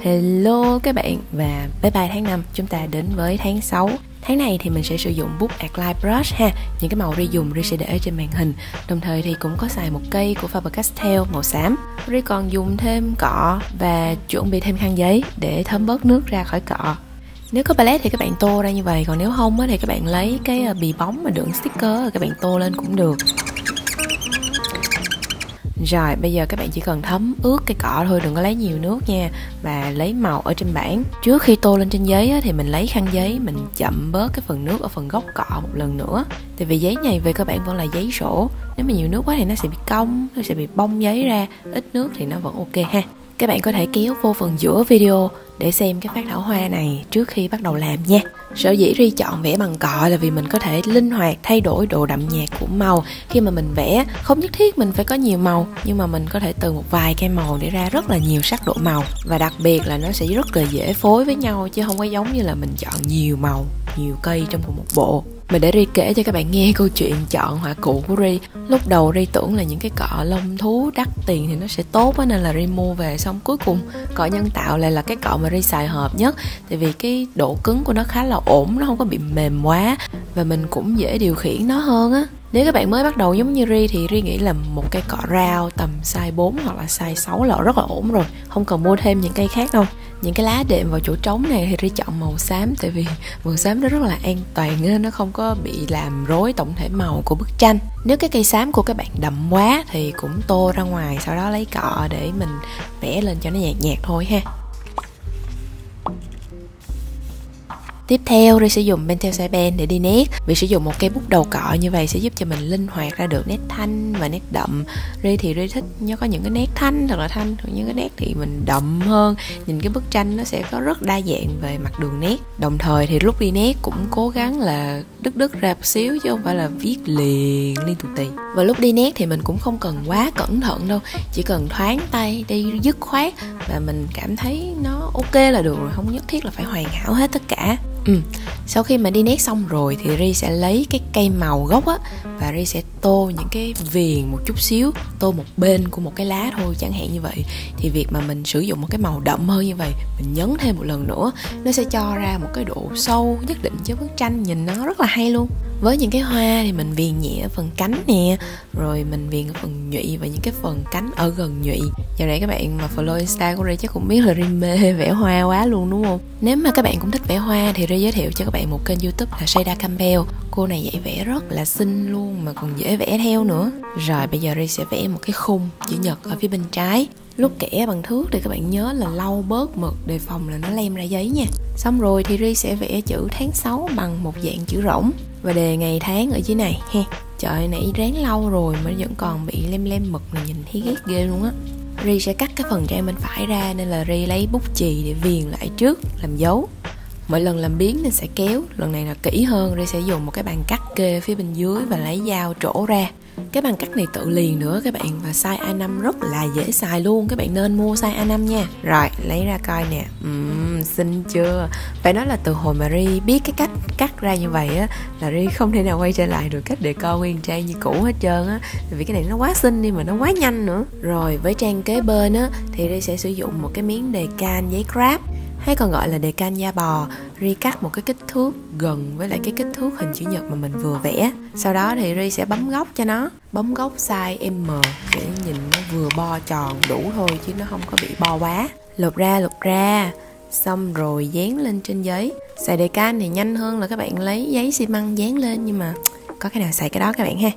Hello các bạn và bye bye tháng 5, chúng ta đến với tháng 6. Tháng này thì mình sẽ sử dụng bút Acrylic Brush ha. Những cái màu Ri dùng Ri sẽ để ở trên màn hình. Đồng thời thì cũng có xài một cây của Faber-Castell màu xám. Ri còn dùng thêm cọ và chuẩn bị thêm khăn giấy để thấm bớt nước ra khỏi cọ. Nếu có palette thì các bạn tô ra như vậy, còn nếu không thì các bạn lấy cái bì bóng mà đựng sticker rồi các bạn tô lên cũng được. Rồi bây giờ các bạn chỉ cần thấm ướt cái cọ thôi, đừng có lấy nhiều nước nha. Và lấy màu ở trên bảng. Trước khi tô lên trên giấy thì mình lấy khăn giấy, mình chậm bớt cái phần nước ở phần gốc cọ một lần nữa. Tại vì giấy này về cơ bản vẫn là giấy sổ. Nếu mà nhiều nước quá thì nó sẽ bị cong, nó sẽ bị bong giấy ra. Ít nước thì nó vẫn ok ha. Các bạn có thể kéo vô phần giữa video để xem cái phát thảo hoa này trước khi bắt đầu làm nha. Sở dĩ Ri chọn vẽ bằng cọ là vì mình có thể linh hoạt thay đổi độ đậm nhạt của màu. Khi mà mình vẽ không nhất thiết mình phải có nhiều màu, nhưng mà mình có thể từ một vài cây màu để ra rất là nhiều sắc độ màu. Và đặc biệt là nó sẽ rất là dễ phối với nhau, chứ không có giống như là mình chọn nhiều màu, nhiều cây trong cùng một bộ. Mà để Ri kể cho các bạn nghe câu chuyện chọn họa cụ của Ri. Lúc đầu Ri tưởng là những cái cọ lông thú đắt tiền thì nó sẽ tốt á, nên là Ri mua về, xong cuối cùng cọ nhân tạo lại là cái cọ mà Ri xài hợp nhất. Tại vì cái độ cứng của nó khá là ổn, nó không có bị mềm quá và mình cũng dễ điều khiển nó hơn á. Nếu các bạn mới bắt đầu giống như Ri thì Ri nghĩ là một cây cọ round tầm size 4 hoặc là size 6 là rất là ổn rồi, không cần mua thêm những cây khác đâu. Những cái lá đệm vào chỗ trống này thì Ri chọn màu xám, tại vì màu xám nó rất là an toàn nên nó không có bị làm rối tổng thể màu của bức tranh. Nếu cái cây xám của các bạn đậm quá thì cũng tô ra ngoài, sau đó lấy cọ để mình vẽ lên cho nó nhạt nhạt thôi ha. Tiếp theo, Ri sẽ dùng Pentel Side Pen để đi nét. Vì sử dụng một cây bút đầu cọ như vậy sẽ giúp cho mình linh hoạt ra được nét thanh và nét đậm. Ri thì Ri thích nó có những cái nét thanh thật là thanh, còn những cái nét thì mình đậm hơn. Nhìn cái bức tranh nó sẽ có rất đa dạng về mặt đường nét. Đồng thời thì lúc đi nét cũng cố gắng là đứt ra một xíu chứ không phải là viết liền liên tục tì. Và lúc đi nét thì mình cũng không cần quá cẩn thận đâu, chỉ cần thoáng tay đi dứt khoát và mình cảm thấy nó ok là được rồi, không nhất thiết là phải hoàn hảo hết tất cả. Sau khi mà đi nét xong rồi thì Ri sẽ lấy cái cây màu gốc á và Ri sẽ tô những cái viền một chút xíu, tô một bên của một cái lá thôi chẳng hạn như vậy. Thì việc mà mình sử dụng một cái màu đậm hơn như vậy, mình nhấn thêm một lần nữa, nó sẽ cho ra một cái độ sâu nhất định cho bức tranh, nhìn nó rất là hay luôn. Với những cái hoa thì mình viền nhẹ ở phần cánh nè, rồi mình viền ở phần nhụy và những cái phần cánh ở gần nhụy. Giờ này các bạn mà follow Insta của Ri chắc cũng biết là Ri mê vẽ hoa quá luôn đúng không? Nếu mà các bạn cũng thích vẽ hoa thì Ri giới thiệu cho các bạn một kênh YouTube là Shada Campbell. Cô này dạy vẽ rất là xinh luôn mà còn dễ vẽ theo nữa. Rồi bây giờ Ri sẽ vẽ một cái khung chữ nhật ở phía bên trái. Lúc kẻ bằng thước thì các bạn nhớ là lau bớt mực đề phòng là nó lem ra giấy nha. Xong rồi thì Ri sẽ vẽ chữ tháng 6 bằng một dạng chữ rỗng và đề ngày tháng ở dưới này ha. Trời, nãy ráng lau rồi mà vẫn còn bị lem mực này, nhìn thấy ghét ghê luôn á. Ri sẽ cắt cái phần trang bên phải ra nên là Ri lấy bút chì để viền lại trước làm dấu. Mỗi lần làm biến nên sẽ kéo, lần này là kỹ hơn, Ri sẽ dùng một cái bàn cắt kê phía bên dưới và lấy dao trổ ra. Cái bàn cắt này tự liền nữa các bạn, và size A5 rất là dễ xài luôn, các bạn nên mua size A5 nha. Rồi, lấy ra coi nè, xinh chưa? Phải nói là từ hồi mà Ri biết cái cách cắt ra như vậy á, là Ri không thể nào quay trở lại được cách decor nguyên trang như cũ hết trơn á. Vì cái này nó quá xinh đi mà nó quá nhanh nữa. Rồi, với trang kế bên á, thì Ri sẽ sử dụng một cái miếng đề can giấy craft, hay còn gọi là đề can da bò. Ri cắt một cái kích thước gần với lại cái kích thước hình chữ nhật mà mình vừa vẽ. Sau đó thì Ri sẽ bấm góc cho nó, bấm góc size M để nhìn nó vừa bo tròn đủ thôi chứ nó không có bị bo quá. Lột ra, xong rồi dán lên trên giấy. Xài đề can thì nhanh hơn là các bạn lấy giấy xi măng dán lên, nhưng mà có cái nào xài cái đó các bạn ha.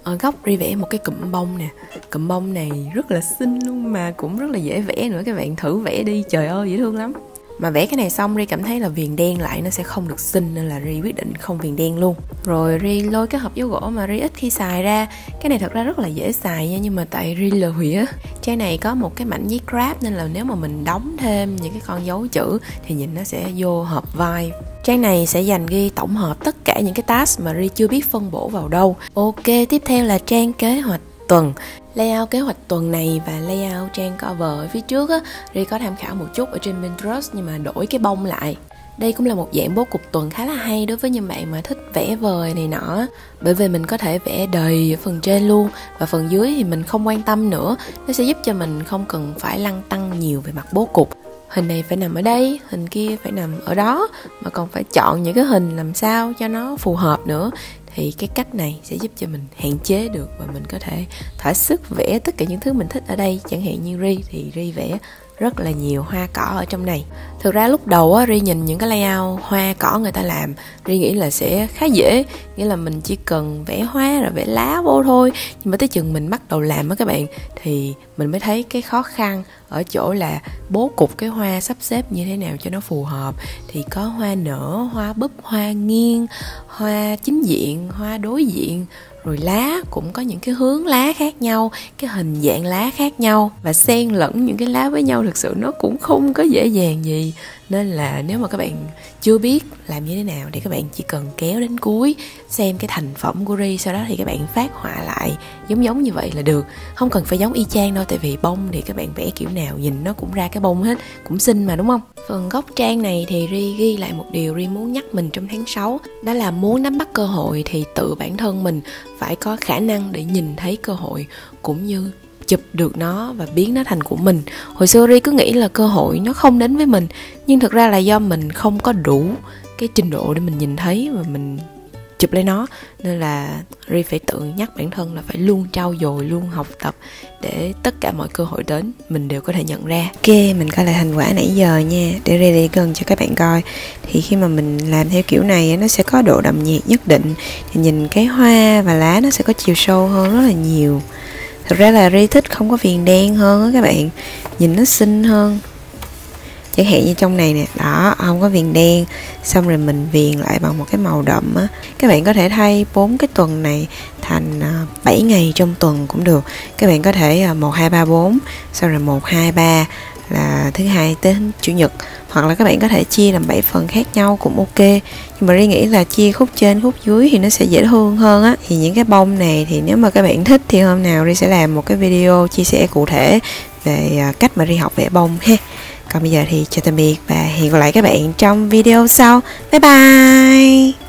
Ở góc Ri vẽ một cái cụm bông nè. Cụm bông này rất là xinh luôn mà cũng rất là dễ vẽ nữa, các bạn thử vẽ đi, trời ơi dễ thương lắm. Mà vẽ cái này xong Ri cảm thấy là viền đen lại nó sẽ không được xinh nên là Ri quyết định không viền đen luôn. Rồi Ri lôi cái hộp dấu gỗ mà Ri ít khi xài ra. Cái này thật ra rất là dễ xài nha, nhưng mà tại Ri lười á. Trang này có một cái mảnh giấy craft nên là nếu mà mình đóng thêm những cái con dấu chữ thì nhìn nó sẽ vô hợp vai. Trang này sẽ dành ghi tổng hợp tất cả những cái task mà Ri chưa biết phân bổ vào đâu. Ok, tiếp theo là trang kế hoạch tuần. Layout kế hoạch tuần này và layout trang cover ở phía trước á, Ri có tham khảo một chút ở trên Pinterest nhưng mà đổi cái bông lại. Đây cũng là một dạng bố cục tuần khá là hay đối với những bạn mà thích vẽ vời này nọ, bởi vì mình có thể vẽ đầy ở phần trên luôn và phần dưới thì mình không quan tâm nữa. Nó sẽ giúp cho mình không cần phải lăn tăn nhiều về mặt bố cục. hình này phải nằm ở đây, hình kia phải nằm ở đó, mà còn phải chọn những cái hình làm sao cho nó phù hợp nữa. Thì cái cách này sẽ giúp cho mình hạn chế được và mình có thể thỏa sức vẽ tất cả những thứ mình thích ở đây. Chẳng hạn như Ri thì Ri vẽ rất là nhiều hoa cỏ ở trong này. Thực ra lúc đầu á, Ri nhìn những cái layout hoa cỏ người ta làm, Ri nghĩ là sẽ khá dễ, nghĩa là mình chỉ cần vẽ hoa rồi vẽ lá vô thôi. Nhưng mà tới chừng mình bắt đầu làm á các bạn, thì mình mới thấy cái khó khăn ở chỗ là bố cục cái hoa sắp xếp như thế nào cho nó phù hợp. Thì có hoa nở, hoa búp, hoa nghiêng, hoa chính diện, hoa đối diện, rồi lá cũng có những cái hướng lá khác nhau, cái hình dạng lá khác nhau, và xen lẫn những cái lá với nhau thực sự nó cũng không có dễ dàng gì. Nên là nếu mà các bạn chưa biết làm như thế nào thì các bạn chỉ cần kéo đến cuối xem cái thành phẩm của Ri, sau đó thì các bạn phát họa lại giống như vậy là được. Không cần phải giống y chang đâu, tại vì bông thì các bạn vẽ kiểu nào nhìn nó cũng ra cái bông hết, cũng xinh mà đúng không? Phần góc trang này thì Ri ghi lại một điều Ri muốn nhắc mình trong tháng 6, đó là muốn nắm bắt cơ hội thì tự bản thân mình phải có khả năng để nhìn thấy cơ hội, cũng như chụp được nó và biến nó thành của mình. Hồi xưa Ri cứ nghĩ là cơ hội nó không đến với mình, nhưng thực ra là do mình không có đủ cái trình độ để mình nhìn thấy và mình chụp lấy nó. Nên là Ri phải tự nhắc bản thân là phải luôn trau dồi, luôn học tập, để tất cả mọi cơ hội đến mình đều có thể nhận ra. Ok, mình coi lại thành quả nãy giờ nha, để Ri để gần cho các bạn coi. Thì khi mà mình làm theo kiểu này nó sẽ có độ đậm nhạt nhất định, thì nhìn cái hoa và lá nó sẽ có chiều sâu hơn rất là nhiều. Thực ra là Ri thích không có viền đen hơn á các bạn, nhìn nó xinh hơn. Chẳng hạn như trong này nè, đó, không có viền đen, xong rồi mình viền lại bằng một cái màu đậm á. Các bạn có thể thay 4 cái tuần này thành 7 ngày trong tuần cũng được. Các bạn có thể 1, 2, 3, 4, xong rồi 1, 2, 3 là thứ hai tới chủ nhật. Hoặc là các bạn có thể chia làm 7 phần khác nhau cũng ok. Nhưng mà Ri nghĩ là chia khúc trên khúc dưới thì nó sẽ dễ thương hơn á. Thì những cái bông này thì nếu mà các bạn thích thì hôm nào Ri sẽ làm một cái video chia sẻ cụ thể về cách mà Ri học vẽ bông ha. Còn bây giờ thì chào tạm biệt và hẹn gặp lại các bạn trong video sau. Bye bye.